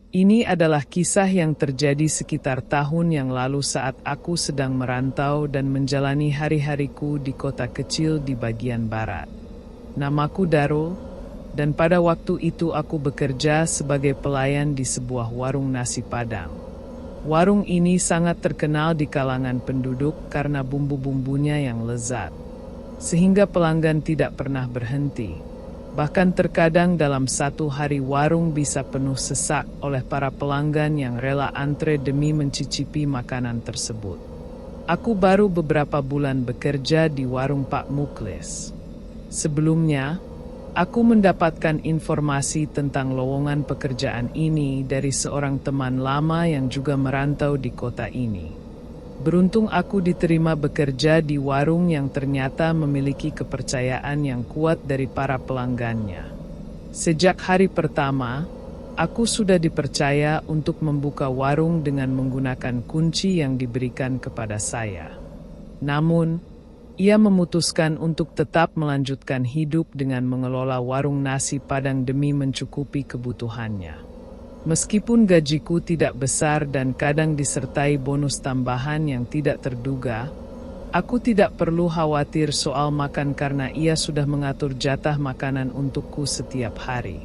Ini adalah kisah yang terjadi sekitar tahun yang lalu saat aku sedang merantau dan menjalani hari-hariku di kota kecil di bagian barat. Namaku Darul, dan pada waktu itu aku bekerja sebagai pelayan di sebuah warung nasi Padang. Warung ini sangat terkenal di kalangan penduduk karena bumbu-bumbunya yang lezat, sehingga pelanggan tidak pernah berhenti. Bahkan terkadang dalam satu hari warung bisa penuh sesak oleh para pelanggan yang rela antre demi mencicipi makanan tersebut. Aku baru beberapa bulan bekerja di warung Pak Muklis. Sebelumnya, aku mendapatkan informasi tentang lowongan pekerjaan ini dari seorang teman lama yang juga merantau di kota ini. Beruntung aku diterima bekerja di warung yang ternyata memiliki kepercayaan yang kuat dari para pelanggannya. Sejak hari pertama, aku sudah dipercaya untuk membuka warung dengan menggunakan kunci yang diberikan kepada saya. Namun, ia memutuskan untuk tetap melanjutkan hidup dengan mengelola warung nasi Padang demi mencukupi kebutuhannya. Meskipun gajiku tidak besar dan kadang disertai bonus tambahan yang tidak terduga, aku tidak perlu khawatir soal makan karena ia sudah mengatur jatah makanan untukku setiap hari.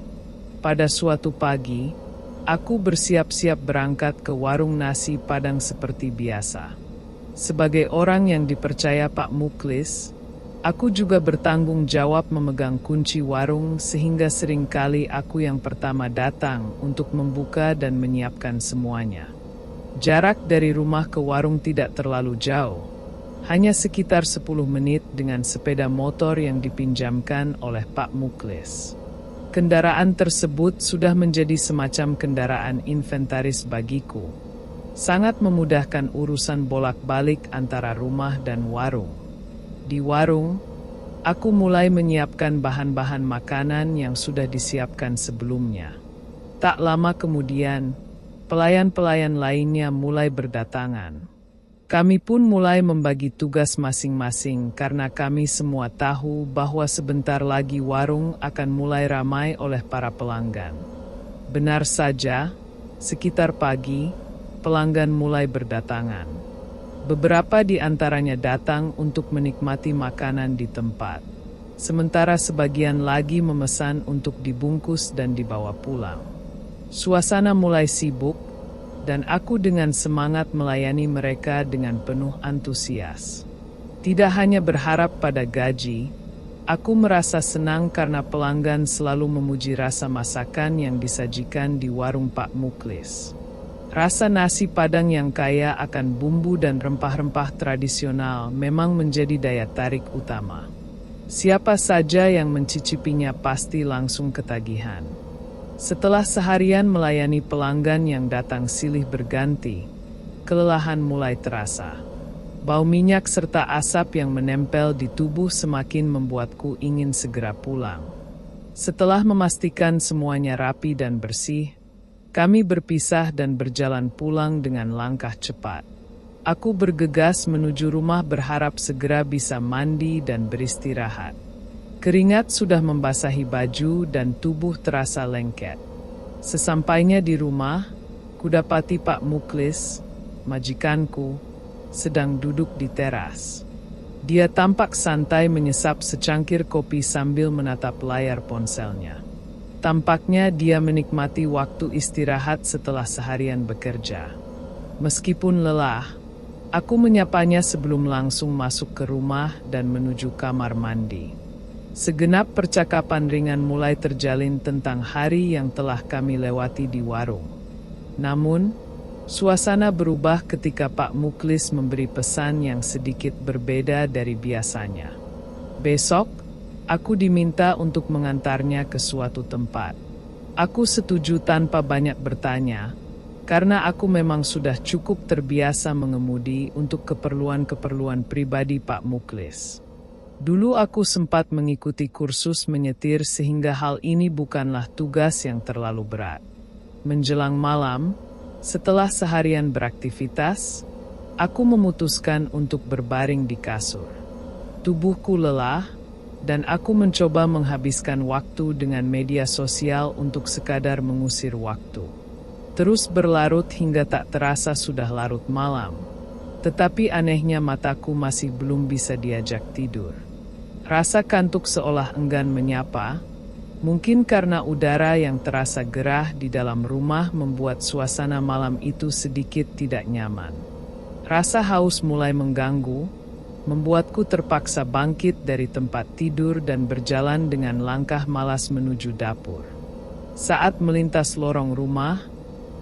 Pada suatu pagi, aku bersiap-siap berangkat ke warung nasi Padang seperti biasa. Sebagai orang yang dipercaya Pak Muklis, aku juga bertanggung jawab memegang kunci warung sehingga seringkali aku yang pertama datang untuk membuka dan menyiapkan semuanya. Jarak dari rumah ke warung tidak terlalu jauh, hanya sekitar 10 menit dengan sepeda motor yang dipinjamkan oleh Pak Muklis. Kendaraan tersebut sudah menjadi semacam kendaraan inventaris bagiku. Sangat memudahkan urusan bolak-balik antara rumah dan warung. Di warung, aku mulai menyiapkan bahan-bahan makanan yang sudah disiapkan sebelumnya. Tak lama kemudian, pelayan-pelayan lainnya mulai berdatangan. Kami pun mulai membagi tugas masing-masing karena kami semua tahu bahwa sebentar lagi warung akan mulai ramai oleh para pelanggan. Benar saja, sekitar pagi, pelanggan mulai berdatangan. Beberapa di antaranya datang untuk menikmati makanan di tempat, sementara sebagian lagi memesan untuk dibungkus dan dibawa pulang. Suasana mulai sibuk, dan aku dengan semangat melayani mereka dengan penuh antusias. Tidak hanya berharap pada gaji, aku merasa senang karena pelanggan selalu memuji rasa masakan yang disajikan di warung Pak Muklis. Rasa nasi Padang yang kaya akan bumbu dan rempah-rempah tradisional memang menjadi daya tarik utama. Siapa saja yang mencicipinya pasti langsung ketagihan. Setelah seharian melayani pelanggan yang datang silih berganti, kelelahan mulai terasa. Bau minyak serta asap yang menempel di tubuh semakin membuatku ingin segera pulang. Setelah memastikan semuanya rapi dan bersih, kami berpisah dan berjalan pulang dengan langkah cepat. Aku bergegas menuju rumah berharap segera bisa mandi dan beristirahat. Keringat sudah membasahi baju dan tubuh terasa lengket. Sesampainya di rumah, kudapati Pak Muklis, majikanku, sedang duduk di teras. Dia tampak santai menyesap secangkir kopi sambil menatap layar ponselnya. Tampaknya dia menikmati waktu istirahat setelah seharian bekerja. Meskipun lelah, aku menyapanya sebelum langsung masuk ke rumah dan menuju kamar mandi. Segenap percakapan ringan mulai terjalin tentang hari yang telah kami lewati di warung. Namun, suasana berubah ketika Pak Muklis memberi pesan yang sedikit berbeda dari biasanya. Besok, aku diminta untuk mengantarnya ke suatu tempat. Aku setuju tanpa banyak bertanya, karena aku memang sudah cukup terbiasa mengemudi untuk keperluan-keperluan pribadi Pak Muklis. Dulu aku sempat mengikuti kursus menyetir sehingga hal ini bukanlah tugas yang terlalu berat. Menjelang malam, setelah seharian beraktivitas, aku memutuskan untuk berbaring di kasur. Tubuhku lelah, dan aku mencoba menghabiskan waktu dengan media sosial untuk sekadar mengusir waktu. Terus berlarut hingga tak terasa sudah larut malam. Tetapi anehnya mataku masih belum bisa diajak tidur. Rasa kantuk seolah enggan menyapa. Mungkin karena udara yang terasa gerah di dalam rumah membuat suasana malam itu sedikit tidak nyaman. Rasa haus mulai mengganggu, membuatku terpaksa bangkit dari tempat tidur dan berjalan dengan langkah malas menuju dapur. Saat melintas lorong rumah,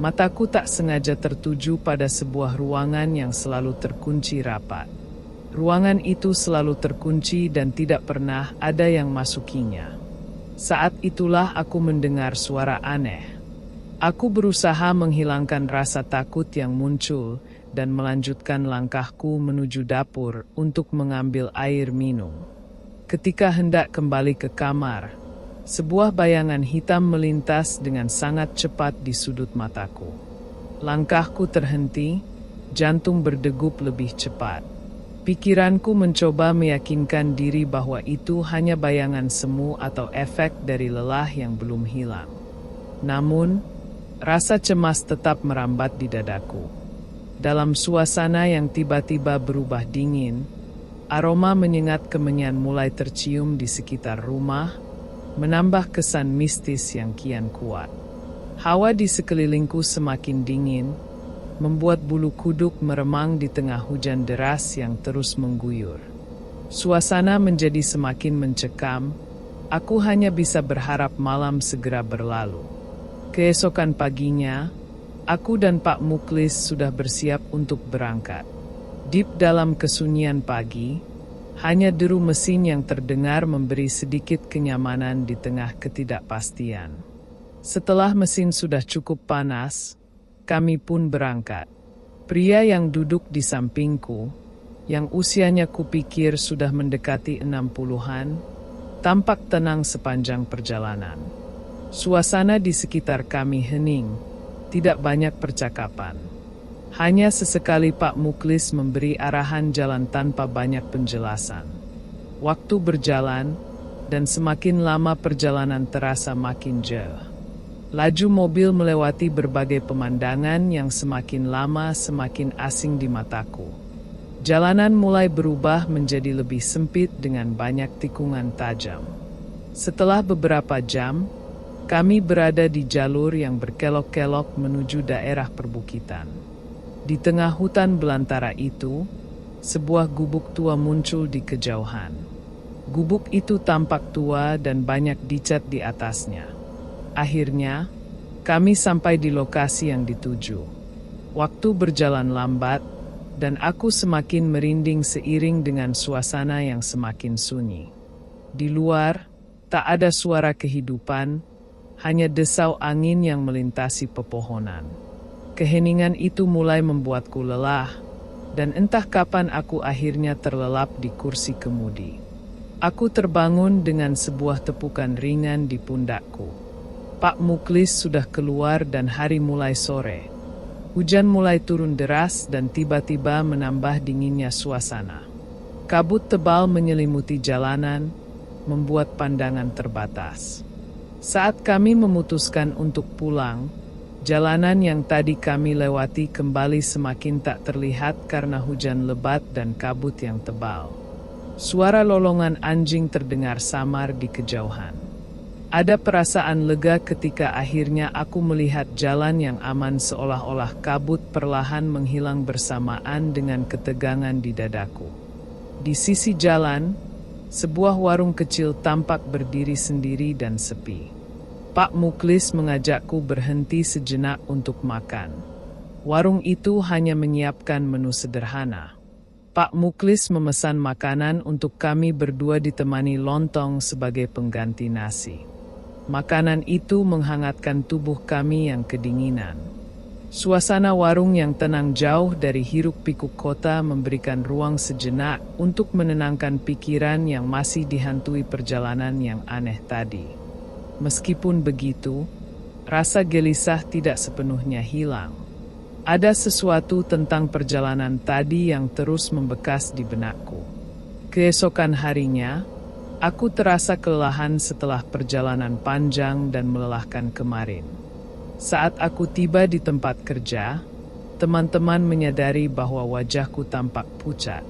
mataku tak sengaja tertuju pada sebuah ruangan yang selalu terkunci rapat. Ruangan itu selalu terkunci dan tidak pernah ada yang masukinya. Saat itulah aku mendengar suara aneh. Aku berusaha menghilangkan rasa takut yang muncul dan melanjutkan langkahku menuju dapur untuk mengambil air minum. Ketika hendak kembali ke kamar, sebuah bayangan hitam melintas dengan sangat cepat di sudut mataku. Langkahku terhenti, jantung berdegup lebih cepat. Pikiranku mencoba meyakinkan diri bahwa itu hanya bayangan semu atau efek dari lelah yang belum hilang. Namun, rasa cemas tetap merambat di dadaku. Dalam suasana yang tiba-tiba berubah dingin, aroma menyengat kemenyan mulai tercium di sekitar rumah, menambah kesan mistis yang kian kuat. Hawa di sekelilingku semakin dingin, membuat bulu kuduk meremang di tengah hujan deras yang terus mengguyur. Suasana menjadi semakin mencekam, aku hanya bisa berharap malam segera berlalu. Keesokan paginya, aku dan Pak Muklis sudah bersiap untuk berangkat. Di dalam kesunyian pagi, hanya deru mesin yang terdengar memberi sedikit kenyamanan di tengah ketidakpastian. Setelah mesin sudah cukup panas, kami pun berangkat. Pria yang duduk di sampingku, yang usianya kupikir sudah mendekati 60-an, tampak tenang sepanjang perjalanan. Suasana di sekitar kami hening. Tidak banyak percakapan. Hanya sesekali Pak Muklis memberi arahan jalan tanpa banyak penjelasan. Waktu berjalan, dan semakin lama perjalanan terasa makin jauh. Laju mobil melewati berbagai pemandangan yang semakin lama semakin asing di mataku. Jalanan mulai berubah menjadi lebih sempit dengan banyak tikungan tajam. Setelah beberapa jam, kami berada di jalur yang berkelok-kelok menuju daerah perbukitan. Di tengah hutan belantara itu, sebuah gubuk tua muncul di kejauhan. Gubuk itu tampak tua dan banyak dicat di atasnya. Akhirnya, kami sampai di lokasi yang dituju. Waktu berjalan lambat, dan aku semakin merinding seiring dengan suasana yang semakin sunyi. Di luar, tak ada suara kehidupan, hanya desau angin yang melintasi pepohonan. Keheningan itu mulai membuatku lelah, dan entah kapan aku akhirnya terlelap di kursi kemudi. Aku terbangun dengan sebuah tepukan ringan di pundakku. Pak Muklis sudah keluar dan hari mulai sore. Hujan mulai turun deras dan tiba-tiba menambah dinginnya suasana. Kabut tebal menyelimuti jalanan, membuat pandangan terbatas. Saat kami memutuskan untuk pulang, jalanan yang tadi kami lewati kembali semakin tak terlihat karena hujan lebat dan kabut yang tebal. Suara lolongan anjing terdengar samar di kejauhan. Ada perasaan lega ketika akhirnya aku melihat jalan yang aman seolah-olah kabut perlahan menghilang bersamaan dengan ketegangan di dadaku. Di sisi jalan, sebuah warung kecil tampak berdiri sendiri dan sepi. Pak Muklis mengajakku berhenti sejenak untuk makan. Warung itu hanya menyiapkan menu sederhana. Pak Muklis memesan makanan untuk kami berdua ditemani lontong sebagai pengganti nasi. Makanan itu menghangatkan tubuh kami yang kedinginan. Suasana warung yang tenang jauh dari hiruk-pikuk kota memberikan ruang sejenak untuk menenangkan pikiran yang masih dihantui perjalanan yang aneh tadi. Meskipun begitu, rasa gelisah tidak sepenuhnya hilang. Ada sesuatu tentang perjalanan tadi yang terus membekas di benakku. Keesokan harinya, aku terasa kelelahan setelah perjalanan panjang dan melelahkan kemarin. Saat aku tiba di tempat kerja, teman-teman menyadari bahwa wajahku tampak pucat.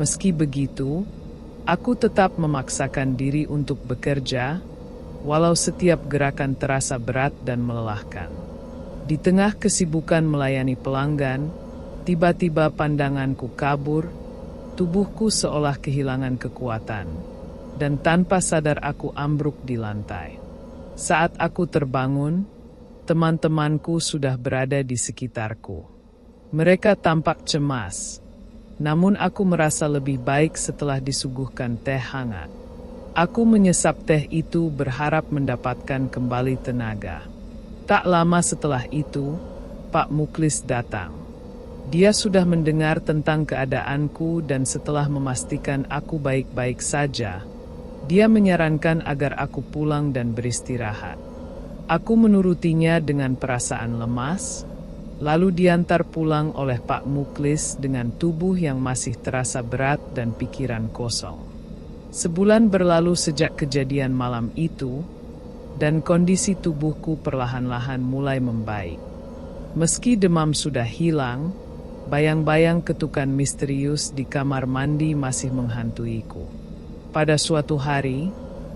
Meski begitu, aku tetap memaksakan diri untuk bekerja, walau setiap gerakan terasa berat dan melelahkan. Di tengah kesibukan melayani pelanggan, tiba-tiba pandanganku kabur, tubuhku seolah kehilangan kekuatan, dan tanpa sadar aku ambruk di lantai. Saat aku terbangun, teman-temanku sudah berada di sekitarku. Mereka tampak cemas, namun aku merasa lebih baik setelah disuguhkan teh hangat. Aku menyesap teh itu berharap mendapatkan kembali tenaga. Tak lama setelah itu, Pak Muklis datang. Dia sudah mendengar tentang keadaanku dan setelah memastikan aku baik-baik saja, dia menyarankan agar aku pulang dan beristirahat. Aku menurutinya dengan perasaan lemas, lalu diantar pulang oleh Pak Muklis dengan tubuh yang masih terasa berat dan pikiran kosong. Sebulan berlalu sejak kejadian malam itu, dan kondisi tubuhku perlahan-lahan mulai membaik. Meski demam sudah hilang, bayang-bayang ketukan misterius di kamar mandi masih menghantuiku. Pada suatu hari,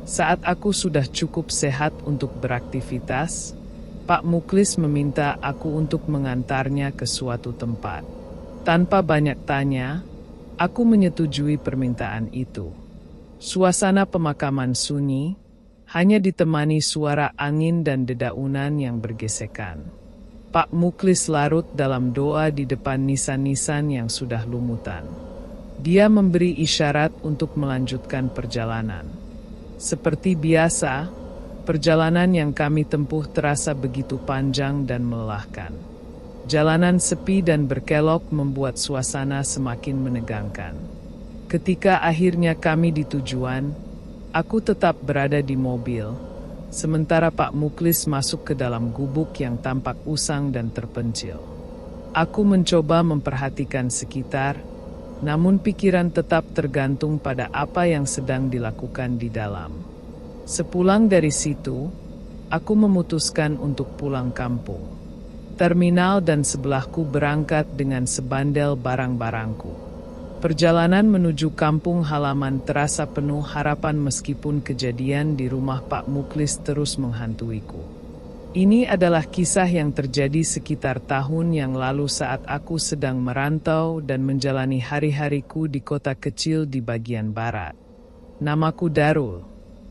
saat aku sudah cukup sehat untuk beraktivitas, Pak Muklis meminta aku untuk mengantarnya ke suatu tempat. Tanpa banyak tanya, aku menyetujui permintaan itu. Suasana pemakaman sunyi, hanya ditemani suara angin dan dedaunan yang bergesekan. Pak Muklis larut dalam doa di depan nisan-nisan yang sudah lumutan. Dia memberi isyarat untuk melanjutkan perjalanan. Seperti biasa, perjalanan yang kami tempuh terasa begitu panjang dan melelahkan. Jalanan sepi dan berkelok membuat suasana semakin menegangkan. Ketika akhirnya kami di tujuan, aku tetap berada di mobil, sementara Pak Muklis masuk ke dalam gubuk yang tampak usang dan terpencil. Aku mencoba memperhatikan sekitar, namun pikiran tetap tergantung pada apa yang sedang dilakukan di dalam. Sepulang dari situ, aku memutuskan untuk pulang kampung. Terminal dan sebelahku berangkat dengan sebandel barang-barangku. Perjalanan menuju kampung halaman terasa penuh harapan meskipun kejadian di rumah Pak Muklis terus menghantuiku. Ini adalah kisah yang terjadi sekitar tahun yang lalu saat aku sedang merantau dan menjalani hari-hariku di kota kecil di bagian barat. Namaku Darul,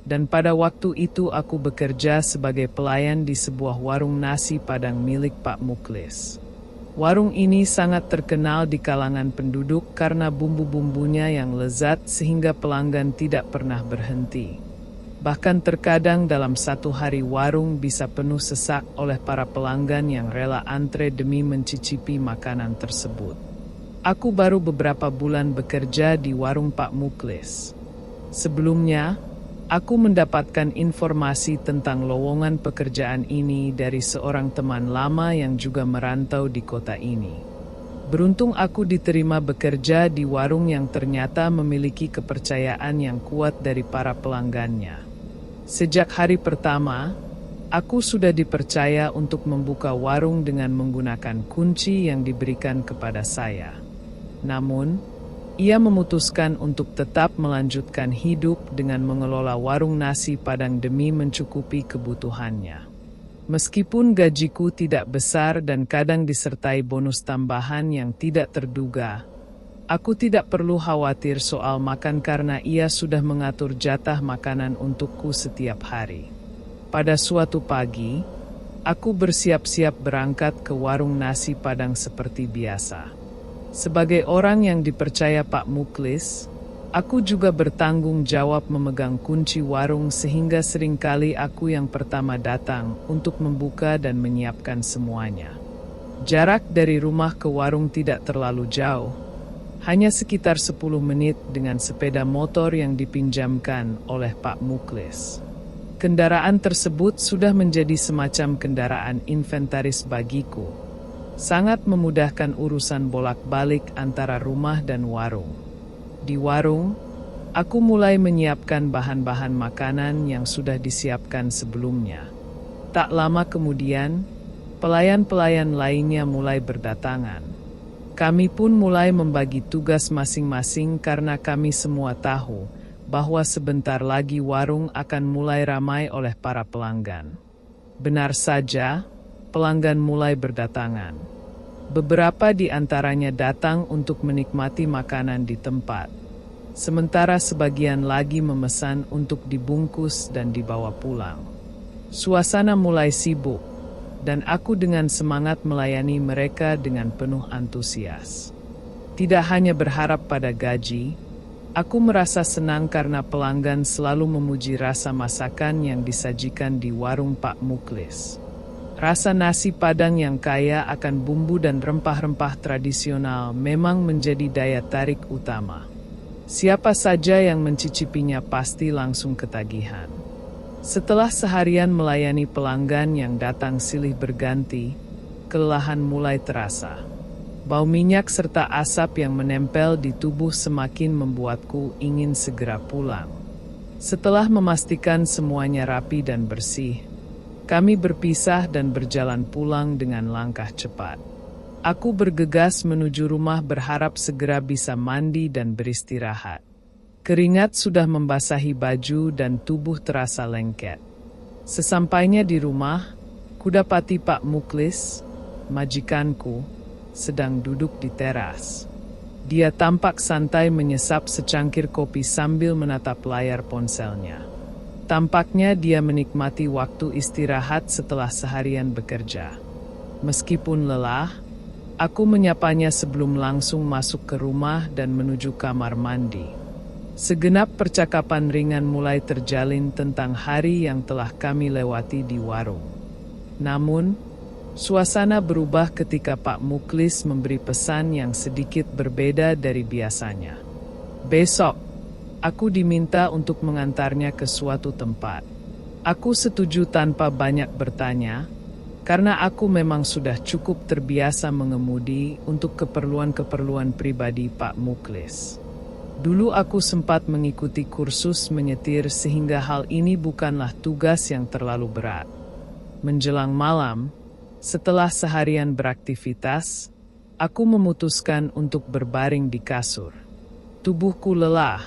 dan pada waktu itu aku bekerja sebagai pelayan di sebuah warung nasi Padang milik Pak Muklis. Warung ini sangat terkenal di kalangan penduduk karena bumbu-bumbunya yang lezat sehingga pelanggan tidak pernah berhenti. Bahkan terkadang dalam satu hari warung bisa penuh sesak oleh para pelanggan yang rela antre demi mencicipi makanan tersebut. Aku baru beberapa bulan bekerja di warung Pak Muklis. Sebelumnya, aku mendapatkan informasi tentang lowongan pekerjaan ini dari seorang teman lama yang juga merantau di kota ini. Beruntung aku diterima bekerja di warung yang ternyata memiliki kepercayaan yang kuat dari para pelanggannya. Sejak hari pertama, aku sudah dipercaya untuk membuka warung dengan menggunakan kunci yang diberikan kepada saya. Namun, ia memutuskan untuk tetap melanjutkan hidup dengan mengelola warung nasi Padang demi mencukupi kebutuhannya. Meskipun gajiku tidak besar dan kadang disertai bonus tambahan yang tidak terduga, aku tidak perlu khawatir soal makan karena ia sudah mengatur jatah makanan untukku setiap hari. Pada suatu pagi, aku bersiap-siap berangkat ke warung nasi Padang seperti biasa. Sebagai orang yang dipercaya Pak Muklis, aku juga bertanggung jawab memegang kunci warung sehingga seringkali aku yang pertama datang untuk membuka dan menyiapkan semuanya. Jarak dari rumah ke warung tidak terlalu jauh, hanya sekitar 10 menit dengan sepeda motor yang dipinjamkan oleh Pak Muklis. Kendaraan tersebut sudah menjadi semacam kendaraan inventaris bagiku. Sangat memudahkan urusan bolak-balik antara rumah dan warung. Di warung, aku mulai menyiapkan bahan-bahan makanan yang sudah disiapkan sebelumnya. Tak lama kemudian, Pelayan-pelayan lainnya mulai berdatangan. Kami pun mulai membagi tugas masing-masing karena kami semua tahu bahwa sebentar lagi warung akan mulai ramai oleh para pelanggan. Benar saja, pelanggan mulai berdatangan. Beberapa di antaranya datang untuk menikmati makanan di tempat, sementara sebagian lagi memesan untuk dibungkus dan dibawa pulang. Suasana mulai sibuk, dan aku dengan semangat melayani mereka dengan penuh antusias. Tidak hanya berharap pada gaji, aku merasa senang karena pelanggan selalu memuji rasa masakan yang disajikan di warung Pak Muklis. Rasa nasi Padang yang kaya akan bumbu dan rempah-rempah tradisional memang menjadi daya tarik utama. Siapa saja yang mencicipinya pasti langsung ketagihan. Setelah seharian melayani pelanggan yang datang silih berganti, kelelahan mulai terasa. Bau minyak serta asap yang menempel di tubuh semakin membuatku ingin segera pulang. Setelah memastikan semuanya rapi dan bersih, kami berpisah dan berjalan pulang dengan langkah cepat. Aku bergegas menuju rumah berharap segera bisa mandi dan beristirahat. Keringat sudah membasahi baju dan tubuh terasa lengket. Sesampainya di rumah, kudapati Pak Muklis, majikanku, sedang duduk di teras. Dia tampak santai menyesap secangkir kopi sambil menatap layar ponselnya. Tampaknya dia menikmati waktu istirahat setelah seharian bekerja. Meskipun lelah, aku menyapanya sebelum langsung masuk ke rumah dan menuju kamar mandi. Segenap percakapan ringan mulai terjalin tentang hari yang telah kami lewati di warung. Namun, suasana berubah ketika Pak Muklis memberi pesan yang sedikit berbeda dari biasanya. Besok, aku diminta untuk mengantarnya ke suatu tempat. Aku setuju tanpa banyak bertanya, karena aku memang sudah cukup terbiasa mengemudi untuk keperluan-keperluan pribadi Pak Muklis. Dulu aku sempat mengikuti kursus menyetir sehingga hal ini bukanlah tugas yang terlalu berat. Menjelang malam, setelah seharian beraktivitas, aku memutuskan untuk berbaring di kasur. Tubuhku lelah,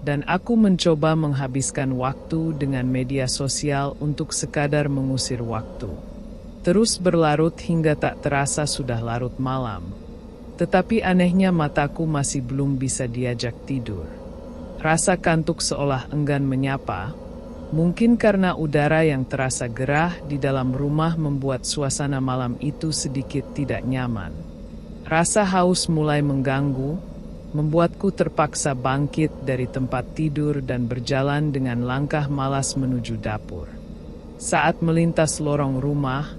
dan aku mencoba menghabiskan waktu dengan media sosial untuk sekadar mengusir waktu. Terus berlarut hingga tak terasa sudah larut malam. Tetapi anehnya mataku masih belum bisa diajak tidur. Rasa kantuk seolah enggan menyapa, mungkin karena udara yang terasa gerah di dalam rumah membuat suasana malam itu sedikit tidak nyaman. Rasa haus mulai mengganggu, membuatku terpaksa bangkit dari tempat tidur dan berjalan dengan langkah malas menuju dapur. Saat melintas lorong rumah,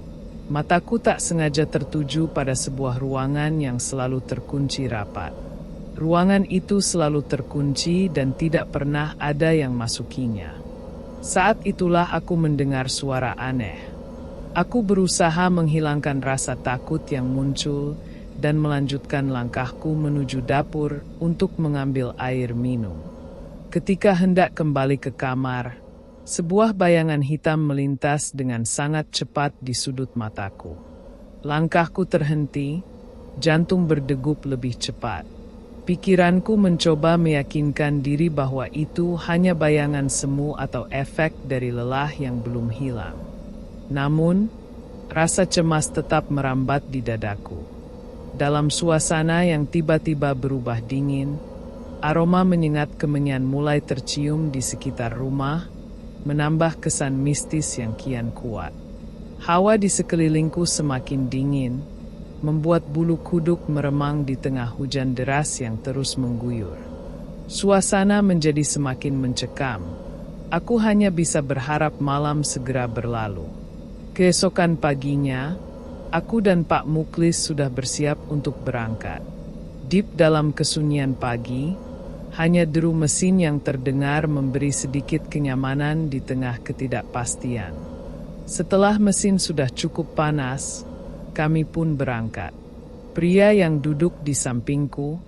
mataku tak sengaja tertuju pada sebuah ruangan yang selalu terkunci rapat. Ruangan itu selalu terkunci dan tidak pernah ada yang masukinya. Saat itulah aku mendengar suara aneh. Aku berusaha menghilangkan rasa takut yang muncul dan melanjutkan langkahku menuju dapur untuk mengambil air minum. Ketika hendak kembali ke kamar, sebuah bayangan hitam melintas dengan sangat cepat di sudut mataku. Langkahku terhenti, jantung berdegup lebih cepat. Pikiranku mencoba meyakinkan diri bahwa itu hanya bayangan semu atau efek dari lelah yang belum hilang. Namun, rasa cemas tetap merambat di dadaku. Dalam suasana yang tiba-tiba berubah dingin, aroma menyengat kemenyan mulai tercium di sekitar rumah, menambah kesan mistis yang kian kuat. Hawa di sekelilingku semakin dingin, membuat bulu kuduk meremang di tengah hujan deras yang terus mengguyur. Suasana menjadi semakin mencekam. Aku hanya bisa berharap malam segera berlalu. Keesokan paginya, aku dan Pak Muklis sudah bersiap untuk berangkat. Deep dalam kesunyian pagi, hanya deru mesin yang terdengar memberi sedikit kenyamanan di tengah ketidakpastian. Setelah mesin sudah cukup panas, kami pun berangkat. Pria yang duduk di sampingku,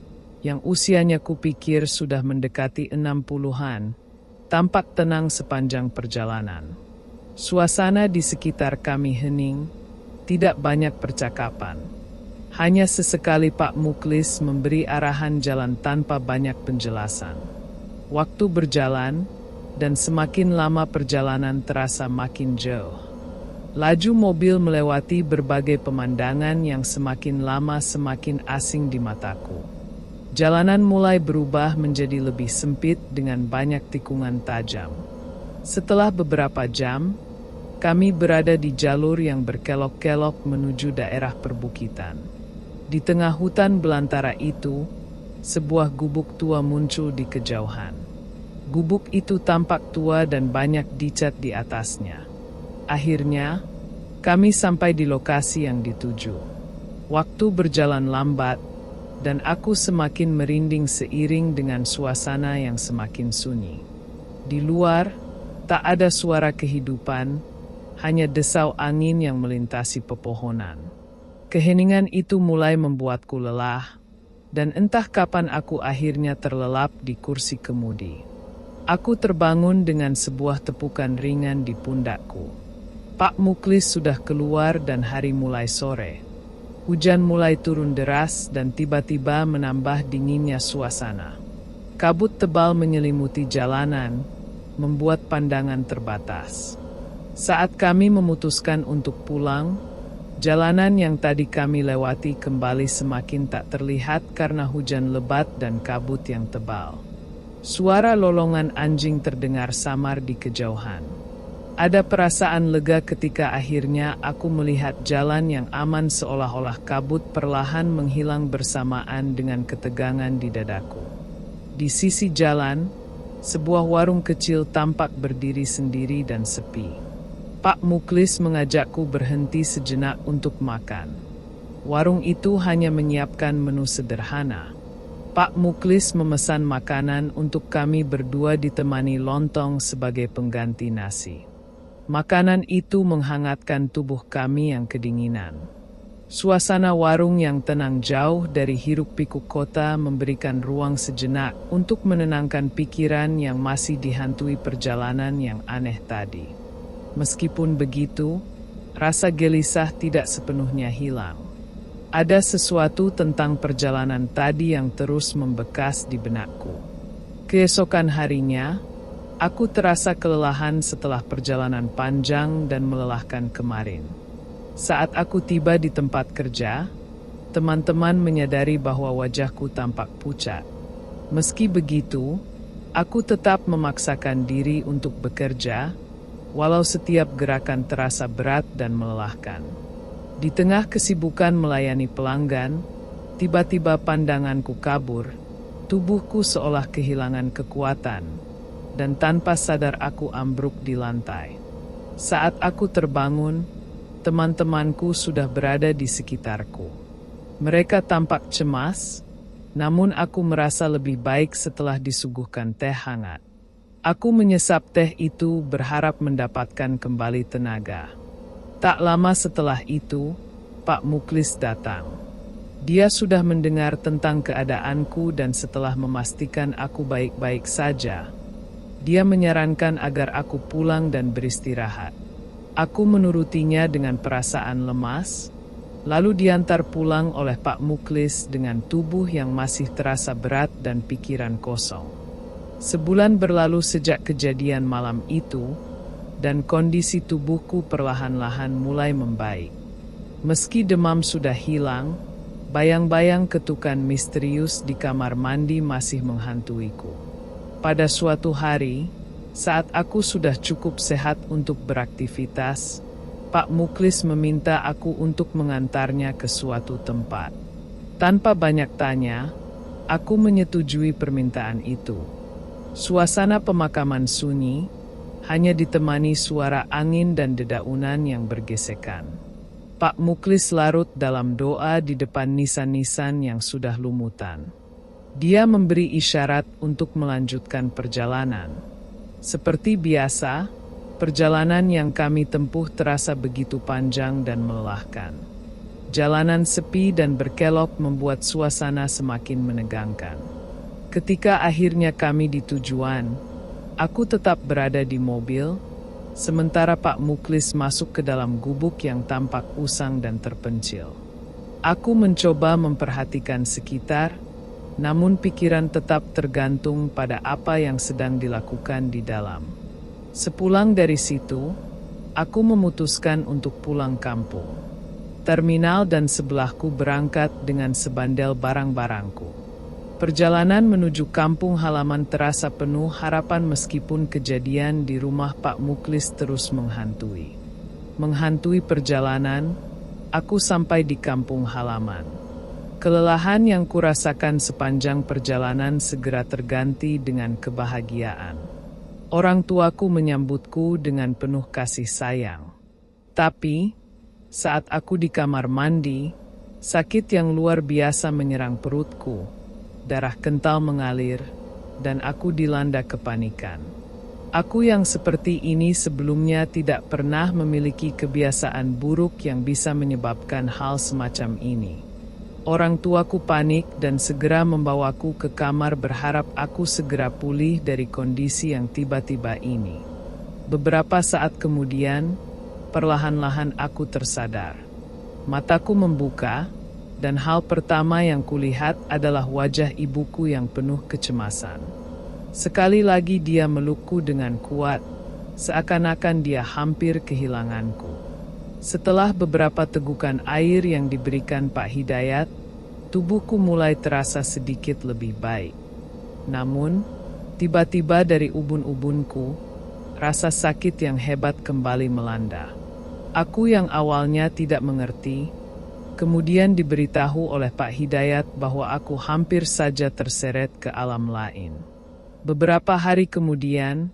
yang usianya kupikir sudah mendekati 60-an, tampak tenang sepanjang perjalanan. Suasana di sekitar kami hening, Tidak banyak percakapan. Hanya sesekali Pak Muklis memberi arahan jalan tanpa banyak penjelasan. Waktu berjalan, dan semakin lama perjalanan terasa makin jauh. Laju mobil melewati berbagai pemandangan yang semakin lama semakin asing di mataku. Jalanan mulai berubah menjadi lebih sempit dengan banyak tikungan tajam. Setelah beberapa jam, kami berada di jalur yang berkelok-kelok menuju daerah perbukitan. Di tengah hutan belantara itu, sebuah gubuk tua muncul di kejauhan. Gubuk itu tampak tua dan banyak dicat di atasnya. Akhirnya, kami sampai di lokasi yang dituju. Waktu berjalan lambat, dan aku semakin merinding seiring dengan suasana yang semakin sunyi. Di luar, tak ada suara kehidupan, hanya desau angin yang melintasi pepohonan. Keheningan itu mulai membuatku lelah, dan entah kapan aku akhirnya terlelap di kursi kemudi. Aku terbangun dengan sebuah tepukan ringan di pundakku. Pak Muklis sudah keluar dan hari mulai sore. Hujan mulai turun deras dan tiba-tiba menambah dinginnya suasana. Kabut tebal menyelimuti jalanan, membuat pandangan terbatas. Saat kami memutuskan untuk pulang, jalanan yang tadi kami lewati kembali semakin tak terlihat karena hujan lebat dan kabut yang tebal. Suara lolongan anjing terdengar samar di kejauhan. Ada perasaan lega ketika akhirnya aku melihat jalan yang aman seolah-olah kabut perlahan menghilang bersamaan dengan ketegangan di dadaku. Di sisi jalan, sebuah warung kecil tampak berdiri sendiri dan sepi. Pak Muklis mengajakku berhenti sejenak untuk makan. Warung itu hanya menyiapkan menu sederhana. Pak Muklis memesan makanan untuk kami berdua ditemani lontong sebagai pengganti nasi. Makanan itu menghangatkan tubuh kami yang kedinginan. Suasana warung yang tenang jauh dari hiruk-pikuk kota memberikan ruang sejenak untuk menenangkan pikiran yang masih dihantui perjalanan yang aneh tadi. Meskipun begitu, rasa gelisah tidak sepenuhnya hilang. Ada sesuatu tentang perjalanan tadi yang terus membekas di benakku. Keesokan harinya, aku terasa kelelahan setelah perjalanan panjang dan melelahkan kemarin. Saat aku tiba di tempat kerja, teman-teman menyadari bahwa wajahku tampak pucat. Meski begitu, aku tetap memaksakan diri untuk bekerja, walau setiap gerakan terasa berat dan melelahkan. Di tengah kesibukan melayani pelanggan, tiba-tiba pandanganku kabur, tubuhku seolah kehilangan kekuatan, dan tanpa sadar aku ambruk di lantai. Saat aku terbangun, teman-temanku sudah berada di sekitarku. Mereka tampak cemas, namun aku merasa lebih baik setelah disuguhkan teh hangat. Aku menyesap teh itu berharap mendapatkan kembali tenaga. Tak lama setelah itu, Pak Muklis datang. Dia sudah mendengar tentang keadaanku dan setelah memastikan aku baik-baik saja, dia menyarankan agar aku pulang dan beristirahat. Aku menurutinya dengan perasaan lemas, lalu diantar pulang oleh Pak Muklis dengan tubuh yang masih terasa berat dan pikiran kosong. Sebulan berlalu sejak kejadian malam itu, dan kondisi tubuhku perlahan-lahan mulai membaik. Meski demam sudah hilang, bayang-bayang ketukan misterius di kamar mandi masih menghantuiku. Pada suatu hari, saat aku sudah cukup sehat untuk beraktivitas, Pak Muklis meminta aku untuk mengantarnya ke suatu tempat. Tanpa banyak tanya, aku menyetujui permintaan itu. Suasana pemakaman sunyi, hanya ditemani suara angin dan dedaunan yang bergesekan. Pak Muklis larut dalam doa di depan nisan-nisan yang sudah lumutan. Dia memberi isyarat untuk melanjutkan perjalanan. Seperti biasa, perjalanan yang kami tempuh terasa begitu panjang dan melelahkan. Jalanan sepi dan berkelok membuat suasana semakin menegangkan. Ketika akhirnya kami di tujuan, aku tetap berada di mobil, sementara Pak Muklis masuk ke dalam gubuk yang tampak usang dan terpencil. Aku mencoba memperhatikan sekitar, namun pikiran tetap tergantung pada apa yang sedang dilakukan di dalam. Sepulang dari situ, aku memutuskan untuk pulang kampung. Terminal dan sebelahku berangkat dengan sebandel barang-barangku. Perjalanan menuju kampung halaman terasa penuh harapan meskipun kejadian di rumah Pak Muklis terus menghantui. Menghantui perjalanan, aku sampai di kampung halaman. Kelelahan yang kurasakan sepanjang perjalanan segera terganti dengan kebahagiaan. Orang tuaku menyambutku dengan penuh kasih sayang. Tapi, saat aku di kamar mandi, sakit yang luar biasa menyerang perutku, darah kental mengalir, dan aku dilanda kepanikan. Aku yang seperti ini sebelumnya tidak pernah memiliki kebiasaan buruk yang bisa menyebabkan hal semacam ini. Orang tuaku panik dan segera membawaku ke kamar berharap aku segera pulih dari kondisi yang tiba-tiba ini. Beberapa saat kemudian, perlahan-lahan aku tersadar. Mataku membuka, dan hal pertama yang kulihat adalah wajah ibuku yang penuh kecemasan. Sekali lagi dia melukku dengan kuat, seakan-akan dia hampir kehilanganku. Setelah beberapa tegukan air yang diberikan Pak Hidayat, tubuhku mulai terasa sedikit lebih baik. Namun, tiba-tiba dari ubun-ubunku, rasa sakit yang hebat kembali melanda. Aku yang awalnya tidak mengerti, kemudian diberitahu oleh Pak Hidayat bahwa aku hampir saja terseret ke alam lain. Beberapa hari kemudian,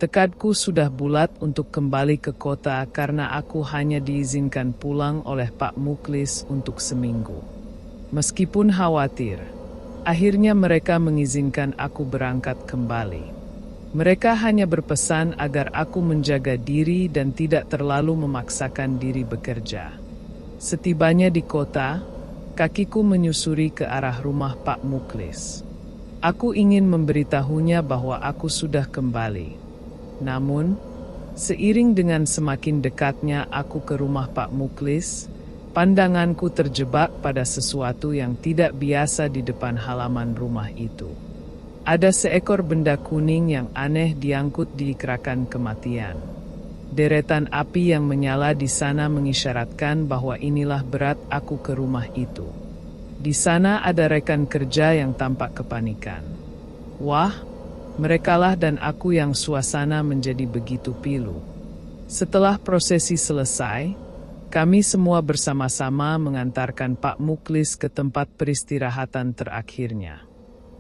tekadku sudah bulat untuk kembali ke kota karena aku hanya diizinkan pulang oleh Pak Muklis untuk seminggu. Meskipun khawatir, akhirnya mereka mengizinkan aku berangkat kembali. Mereka hanya berpesan agar aku menjaga diri dan tidak terlalu memaksakan diri bekerja. Setibanya di kota, kakiku menyusuri ke arah rumah Pak Muklis. Aku ingin memberitahunya bahwa aku sudah kembali. Namun, seiring dengan semakin dekatnya aku ke rumah Pak Muklis, pandanganku terjebak pada sesuatu yang tidak biasa di depan halaman rumah itu. Ada seekor benda kuning yang aneh diangkut di kerakan kematian. Deretan api yang menyala di sana mengisyaratkan bahwa inilah berat aku ke rumah itu. Di sana ada rekan kerja yang tampak kepanikan. Wah! Merekalah dan aku yang suasana menjadi begitu pilu. Setelah prosesi selesai, kami semua bersama-sama mengantarkan Pak Muklis ke tempat peristirahatan terakhirnya.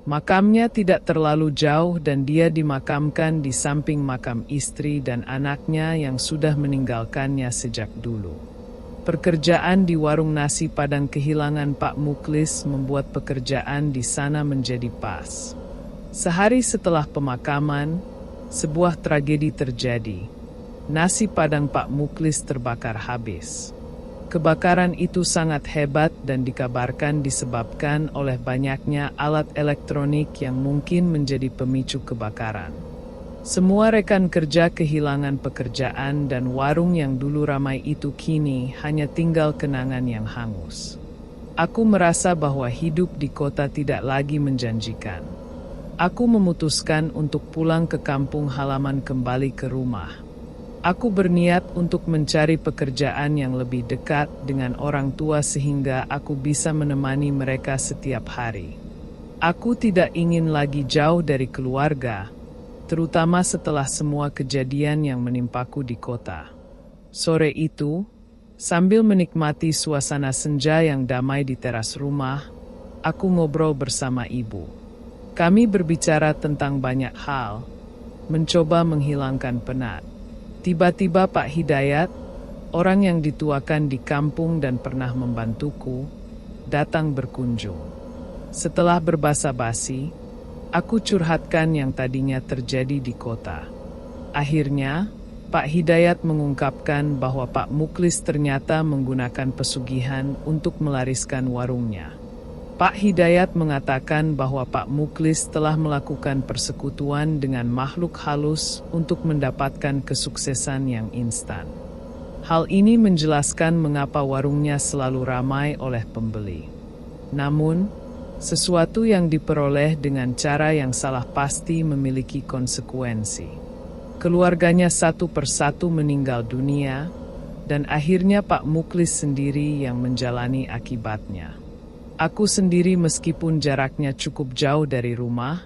Makamnya tidak terlalu jauh dan dia dimakamkan di samping makam istri dan anaknya yang sudah meninggalkannya sejak dulu. Pekerjaan di warung nasi Padang kehilangan Pak Muklis membuat pekerjaan di sana menjadi pas. Sehari setelah pemakaman, sebuah tragedi terjadi. Nasi Padang Pak Muklis terbakar habis. Kebakaran itu sangat hebat dan dikabarkan disebabkan oleh banyaknya alat elektronik yang mungkin menjadi pemicu kebakaran. Semua rekan kerja kehilangan pekerjaan dan warung yang dulu ramai itu kini hanya tinggal kenangan yang hangus. Aku merasa bahwa hidup di kota tidak lagi menjanjikan. Aku memutuskan untuk pulang ke kampung halaman kembali ke rumah. Aku berniat untuk mencari pekerjaan yang lebih dekat dengan orang tua sehingga aku bisa menemani mereka setiap hari. Aku tidak ingin lagi jauh dari keluarga, terutama setelah semua kejadian yang menimpaku di kota. Sore itu, sambil menikmati suasana senja yang damai di teras rumah, aku ngobrol bersama ibu. Kami berbicara tentang banyak hal, mencoba menghilangkan penat. Tiba-tiba Pak Hidayat, orang yang dituakan di kampung dan pernah membantuku, datang berkunjung. Setelah berbasa-basi, aku curhatkan yang tadinya terjadi di kota. Akhirnya, Pak Hidayat mengungkapkan bahwa Pak Muklis ternyata menggunakan pesugihan untuk melariskan warungnya. Pak Hidayat mengatakan bahwa Pak Mukhlis telah melakukan persekutuan dengan makhluk halus untuk mendapatkan kesuksesan yang instan. Hal ini menjelaskan mengapa warungnya selalu ramai oleh pembeli. Namun, sesuatu yang diperoleh dengan cara yang salah pasti memiliki konsekuensi. Keluarganya satu persatu meninggal dunia, dan akhirnya Pak Mukhlis sendiri yang menjalani akibatnya. Aku sendiri meskipun jaraknya cukup jauh dari rumah,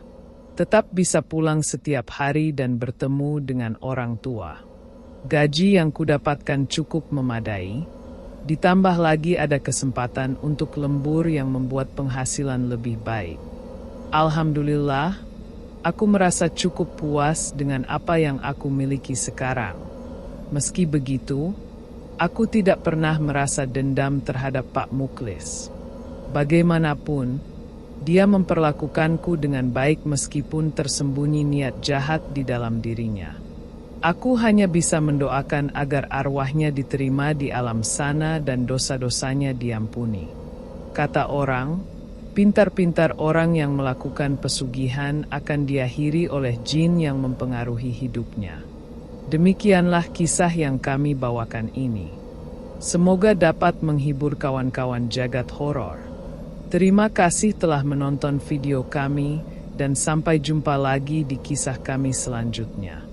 tetap bisa pulang setiap hari dan bertemu dengan orang tua. Gaji yang kudapatkan cukup memadai, ditambah lagi ada kesempatan untuk lembur yang membuat penghasilan lebih baik. Alhamdulillah, aku merasa cukup puas dengan apa yang aku miliki sekarang. Meski begitu, aku tidak pernah merasa dendam terhadap Pak Mukhlis. Bagaimanapun, dia memperlakukanku dengan baik meskipun tersembunyi niat jahat di dalam dirinya. Aku hanya bisa mendoakan agar arwahnya diterima di alam sana dan dosa-dosanya diampuni. Kata orang, pintar-pintar orang yang melakukan pesugihan akan diakhiri oleh jin yang mempengaruhi hidupnya. Demikianlah kisah yang kami bawakan ini. Semoga dapat menghibur kawan-kawan jagat horor. Terima kasih telah menonton video kami, dan sampai jumpa lagi di kisah kami selanjutnya.